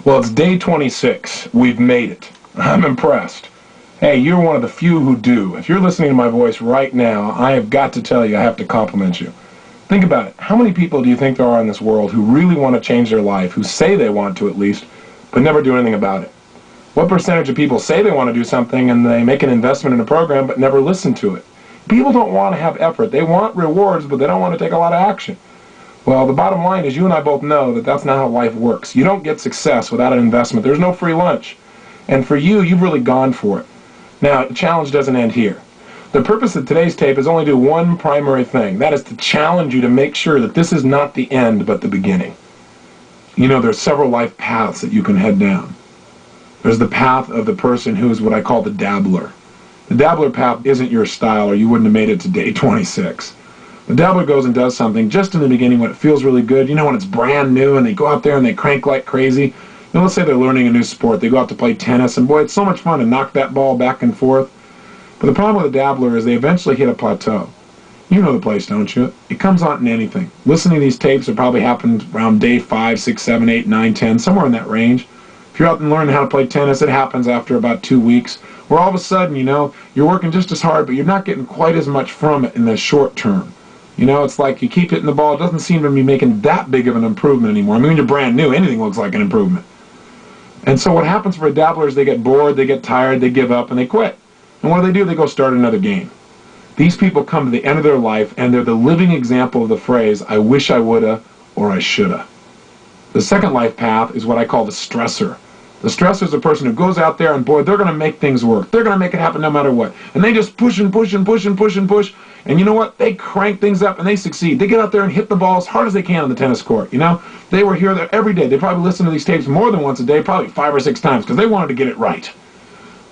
Well, it's day 26. We've made it. I'm impressed. Hey, you're one of the few who do. If you're listening to my voice right now, I have got to tell you, I have to compliment you. Think about it. How many people do you think there are in this world who really want to change their life, who say they want to at least, but never do anything about it? What percentage of people say they want to do something and they make an investment in a program but never listen to it? People don't want to have effort. They want rewards, but they don't want to take a lot of action. Well, the bottom line is you and I both know that that's not how life works. You don't get success without an investment. There's no free lunch. And for you, you've really gone for it. Now, the challenge doesn't end here. The purpose of today's tape is only to do one primary thing. That is to challenge you to make sure that this is not the end, but the beginning. You know, there's several life paths that you can head down. There's the path of the person who is what I call the dabbler. The dabbler path isn't your style, or you wouldn't have made it to day 26. The dabbler goes and does something just in the beginning when it feels really good. You know, when it's brand new and they go out there and they crank like crazy. You know, let's say they're learning a new sport. They go out to play tennis, and boy, it's so much fun to knock that ball back and forth. But the problem with a dabbler is they eventually hit a plateau. You know the place, don't you? It comes on in anything. Listening to these tapes have probably happened around day 5, 6, 7, 8, 9, 10, somewhere in that range. If you're out and learning how to play tennis, it happens after about 2 weeks, where all of a sudden, you know, you're working just as hard, but you're not getting quite as much from it in the short term. You know, it's like you keep hitting the ball, it doesn't seem to be making that big of an improvement anymore. I mean, when you're brand new, anything looks like an improvement. And so what happens for a dabbler is they get bored, they get tired, they give up, and they quit. And what do? They go start another game. These people come to the end of their life, and they're the living example of the phrase, I wish I woulda, or I shoulda. The second life path is what I call the stressor. The stressor is a person who goes out there and, boy, they're going to make things work. They're going to make it happen no matter what. And they just push and push and push and push and push. And you know what? They crank things up and they succeed. They get out there and hit the ball as hard as they can on the tennis court. You know, they were here there every day. They probably listened to these tapes more than once a day, probably 5 or 6 times, because they wanted to get it right.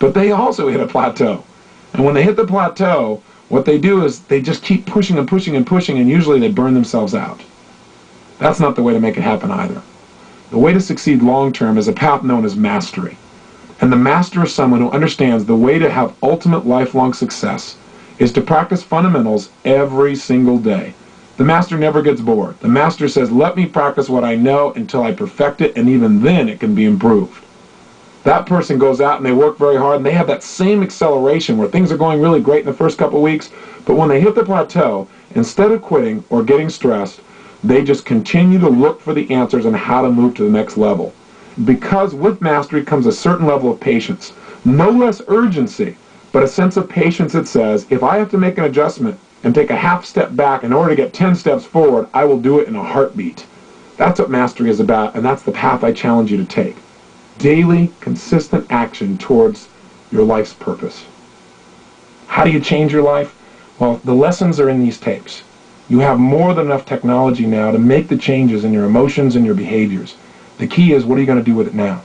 But they also hit a plateau. And when they hit the plateau, what they do is they just keep pushing and pushing and pushing, and usually they burn themselves out. That's not the way to make it happen either. The way to succeed long-term is a path known as mastery. And the master is someone who understands the way to have ultimate lifelong success is to practice fundamentals every single day. The master never gets bored. The master says, let me practice what I know until I perfect it, and even then it can be improved. That person goes out and they work very hard, and they have that same acceleration where things are going really great in the first couple of weeks, but when they hit the plateau, instead of quitting or getting stressed, they just continue to look for the answers on how to move to the next level. Because with mastery comes a certain level of patience. No less urgency, but a sense of patience that says, if I have to make an adjustment and take a half step back in order to get 10 steps forward, I will do it in a heartbeat. That's what mastery is about, and that's the path I challenge you to take. Daily, consistent action towards your life's purpose. How do you change your life? Well, the lessons are in these tapes. You have more than enough technology now to make the changes in your emotions and your behaviors. The key is, what are you going to do with it now?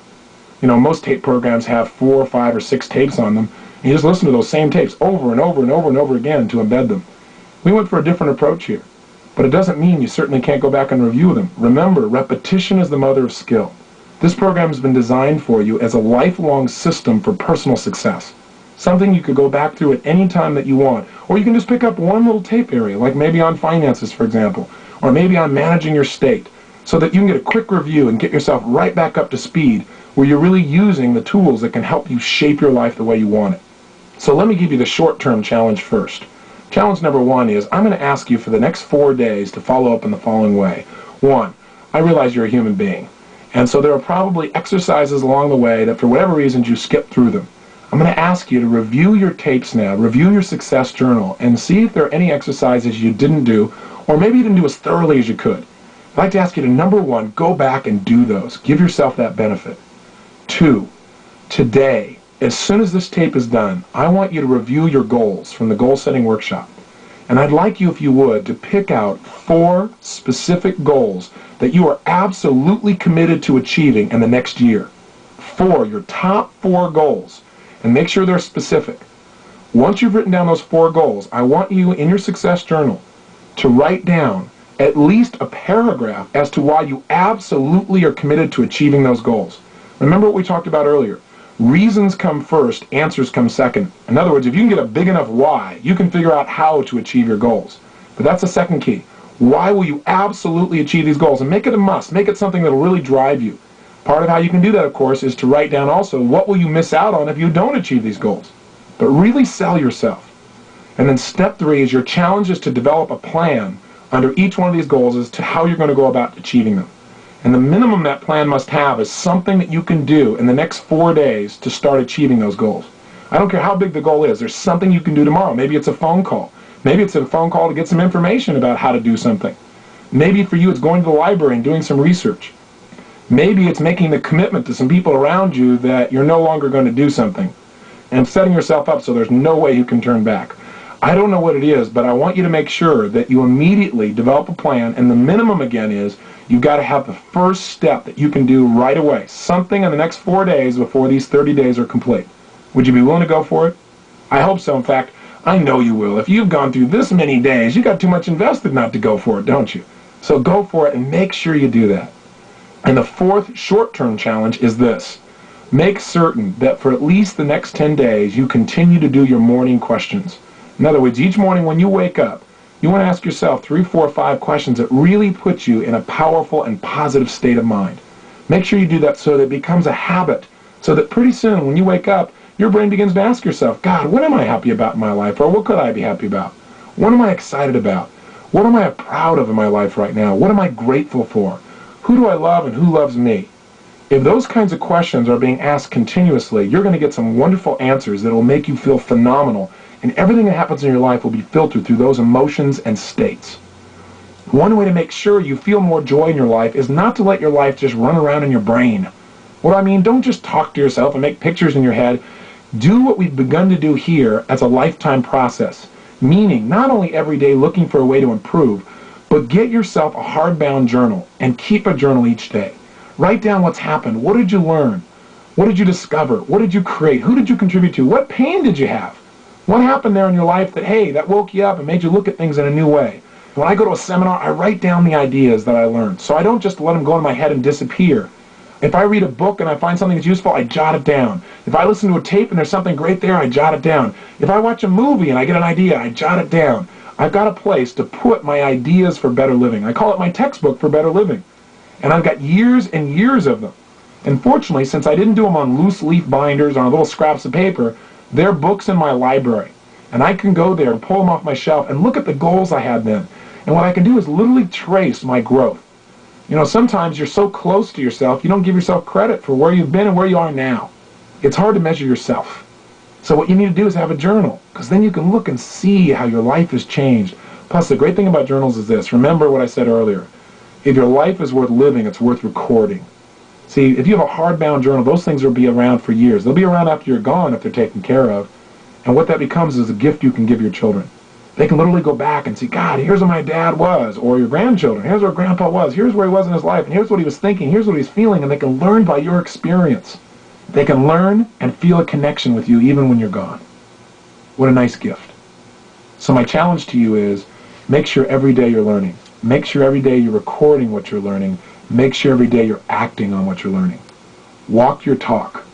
You know, most tape programs have 4, 5, or 6 tapes on them, and you just listen to those same tapes over and over and over and over again to embed them. We went for a different approach here, but it doesn't mean you certainly can't go back and review them. Remember, repetition is the mother of skill. This program has been designed for you as a lifelong system for personal success. Something you could go back through at any time that you want. Or you can just pick up one little tape area, like maybe on finances, for example, or maybe on managing your state, so that you can get a quick review and get yourself right back up to speed where you're really using the tools that can help you shape your life the way you want it. So let me give you the short-term challenge first. Challenge number 1 is, I'm going to ask you for the next 4 days to follow up in the following way. 1, I realize you're a human being, and so there are probably exercises along the way that for whatever reasons you skip through them. I'm going to ask you to review your tapes now, review your success journal, and see if there are any exercises you didn't do, or maybe you didn't do as thoroughly as you could. I'd like to ask you to, number 1, go back and do those. Give yourself that benefit. 2, today, as soon as this tape is done, I want you to review your goals from the goal-setting workshop. And I'd like you, if you would, to pick out 4 specific goals that you are absolutely committed to achieving in the next year. 4, your top 4 goals. And make sure they're specific. Once you've written down those 4 goals, I want you in your success journal to write down at least a paragraph as to why you absolutely are committed to achieving those goals. Remember what we talked about earlier. Reasons come first, answers come second. In other words, if you can get a big enough why, you can figure out how to achieve your goals. But that's the second key. Why will you absolutely achieve these goals? And make it a must. Make it something that will really drive you. Part of how you can do that, of course, is to write down also what will you miss out on if you don't achieve these goals. But really sell yourself. And then step 3 is your challenge is to develop a plan under each one of these goals as to how you're going to go about achieving them. And the minimum that plan must have is something that you can do in the next 4 days to start achieving those goals. I don't care how big the goal is. There's something you can do tomorrow. Maybe it's a phone call. Maybe it's a phone call to get some information about how to do something. Maybe for you it's going to the library and doing some research. Maybe it's making the commitment to some people around you that you're no longer going to do something and setting yourself up so there's no way you can turn back. I don't know what it is, but I want you to make sure that you immediately develop a plan, and the minimum again is you've got to have the first step that you can do right away, something in the next 4 days before these 30 days are complete. Would you be willing to go for it? I hope so. In fact, I know you will. If you've gone through this many days, you got too much invested not to go for it, don't you? So go for it and make sure you do that. And the 4th short-term challenge is this. Make certain that for at least the next 10 days you continue to do your morning questions. In other words, each morning when you wake up, you want to ask yourself 3, 4, 5 questions that really put you in a powerful and positive state of mind. Make sure you do that so that it becomes a habit, so that pretty soon when you wake up, your brain begins to ask yourself, God, what am I happy about in my life? Or what could I be happy about? What am I excited about? What am I proud of in my life right now? What am I grateful for? Who do I love and who loves me? If those kinds of questions are being asked continuously, you're going to get some wonderful answers that will make you feel phenomenal, and everything that happens in your life will be filtered through those emotions and states. One way to make sure you feel more joy in your life is not to let your life just run around in your brain. What I mean, don't just talk to yourself and make pictures in your head. Do what we've begun to do here as a lifetime process, meaning not only every day looking for a way to improve, but get yourself a hardbound journal and keep a journal each day. Write down what's happened. What did you learn? What did you discover? What did you create? Who did you contribute to? What pain did you have? What happened there in your life that, hey, that woke you up and made you look at things in a new way? When I go to a seminar, I write down the ideas that I learned, so I don't just let them go in my head and disappear. If I read a book and I find something that's useful, I jot it down. If I listen to a tape and there's something great there, I jot it down. If I watch a movie and I get an idea, I jot it down. I've got a place to put my ideas for better living. I call it my textbook for better living. And I've got years and years of them. And fortunately, since I didn't do them on loose leaf binders or on little scraps of paper, they're books in my library. And I can go there and pull them off my shelf and look at the goals I had then. And what I can do is literally trace my growth. You know, sometimes you're so close to yourself, you don't give yourself credit for where you've been and where you are now. It's hard to measure yourself. So what you need to do is have a journal, because then you can look and see how your life has changed. Plus, the great thing about journals is this. Remember what I said earlier. If your life is worth living, it's worth recording. See, if you have a hardbound journal, those things will be around for years. They'll be around after you're gone if they're taken care of. And what that becomes is a gift you can give your children. They can literally go back and see, God, here's where my dad was, or your grandchildren, here's where grandpa was, here's where he was in his life, and here's what he was thinking, here's what he was feeling, and they can learn by your experience. They can learn and feel a connection with you even when you're gone. What a nice gift. So my challenge to you is, make sure every day you're learning. Make sure every day you're recording what you're learning. Make sure every day you're acting on what you're learning. Walk your talk.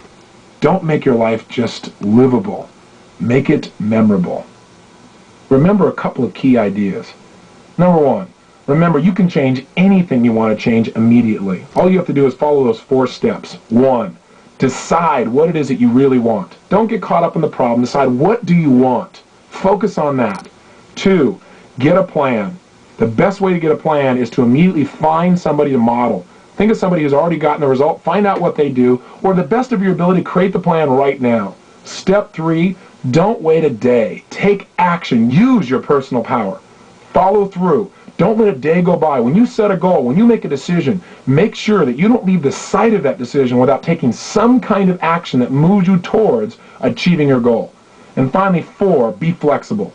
Don't make your life just livable. Make it memorable. Remember a couple of key ideas. Number 1, remember you can change anything you want to change immediately. All you have to do is follow those 4 steps. 1, decide what it is that you really want. Don't get caught up in the problem. Decide what do you want. Focus on that. 2, get a plan. The best way to get a plan is to immediately find somebody to model. Think of somebody who's already gotten the result, find out what they do, or the best of your ability, create the plan right now. Step 3, don't wait a day. Take action. Use your personal power. Follow through. Don't let a day go by. When you set a goal, when you make a decision, make sure that you don't leave the sight of that decision without taking some kind of action that moves you towards achieving your goal. And finally, 4, be flexible.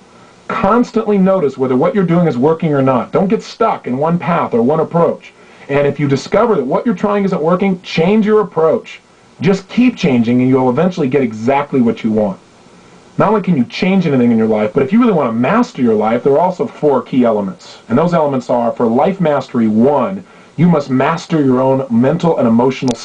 Constantly notice whether what you're doing is working or not. Don't get stuck in one path or one approach. And if you discover that what you're trying isn't working, change your approach. Just keep changing and you'll eventually get exactly what you want. Not only can you change anything in your life, but if you really want to master your life, there are also 4 key elements. And those elements are, for life mastery, 1, you must master your own mental and emotional